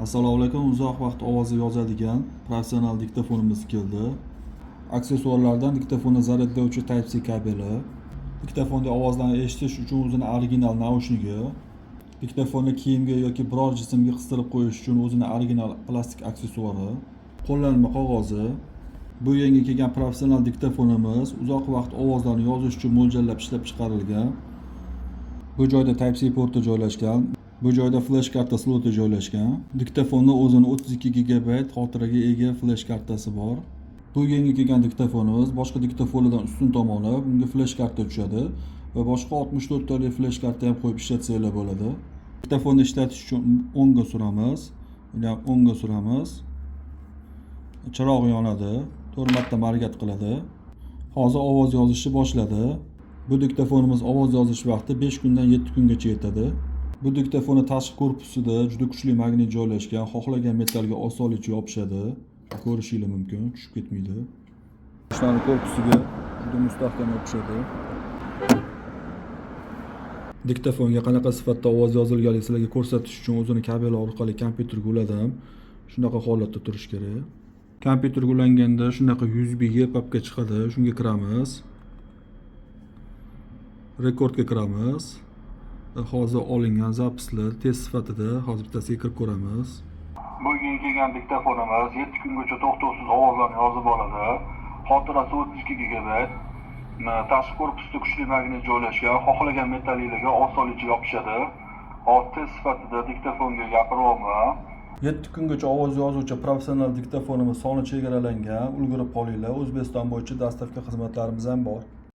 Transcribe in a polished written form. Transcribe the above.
Assalomu alaykum. Uzoq vaqt ovozli yozadigan professional diktofonimiz keldi. Aksessuarlardan diktofonni zaryadlovchi Type-C kabeli, diktofonda ovozlarni eshitish uchun o'zini original naushnigi, diktofonni kiyimga yoki biror jismga qistirib qo'yish uchun o'zini original plastik aksessuari, qo'llanma qog'ozi. Bu yangi kelgan professional diktofonimiz uzoq vaqt ovozlarni yozish uchun mo'ljallab ishlab chiqarilgan. Bu joyda Type-C porti joylashgan. Bu joyda flash karta sloti joylashgan. Diktofonning o'zini 32 GB xotiraga ega flash kartasi bor. Bu yangi kelgan diktofonimiz boshqa diktofonlardan ustun tomoni, bunga flash karta tushadi va boshqa 64 talik flash karta ham qo'yib ishlatsanglar bo'ladi. Diktofonni ishlatish uchun o'ngga suramiz. Uni ham o'ngga suramiz. Chiroq yonadi, 4 marta harakat qiladi. Hozir ovoz yozishni boshladi. Bu diktofonimiz ovoz yozish vaqti 5 kundan 7 kungacha yetadi. Bu diktofonni tashqi korpusida juda kuchli magnit joylashgan, xohlagan metallga osonlikcha yopishadi. Ko'rishingiz mumkin, tushib ketmaydi. Ishlarni korpusiga juda mustahkam yopishadi. Diktofonga qanaqa sifatda ovoz yozilganligini sizlarga ko'rsatish uchun o'zini kabel orqali kompyuterga uladim. Shunaqa holatda turish kerak. Kompyuterga ulanganda shunaqa USB papka chiqadi, shunga kiramiz. Rekordga kiramiz. Hozir olingan zapislar test sifatida hozir bittasiga kirib ko'ramiz. Bugun kelgan diktofonimiz 7 kungacha to'xtovsiz ovozlarni yozib oladi. Xotirasi 32 GB. Tashqi korpusda kuchli magnit joylashgan, xohlagan metallarga osonlikcha yopishadi. Hozir test sifatida diktofonga gapiryapman. 7 kungacha ovoz yozuvchi professional diktofonimiz soni chegaralangan. Ulgurib qolinglar. O'zbekiston bo'yicha dastavka xizmatlarimiz ham bor.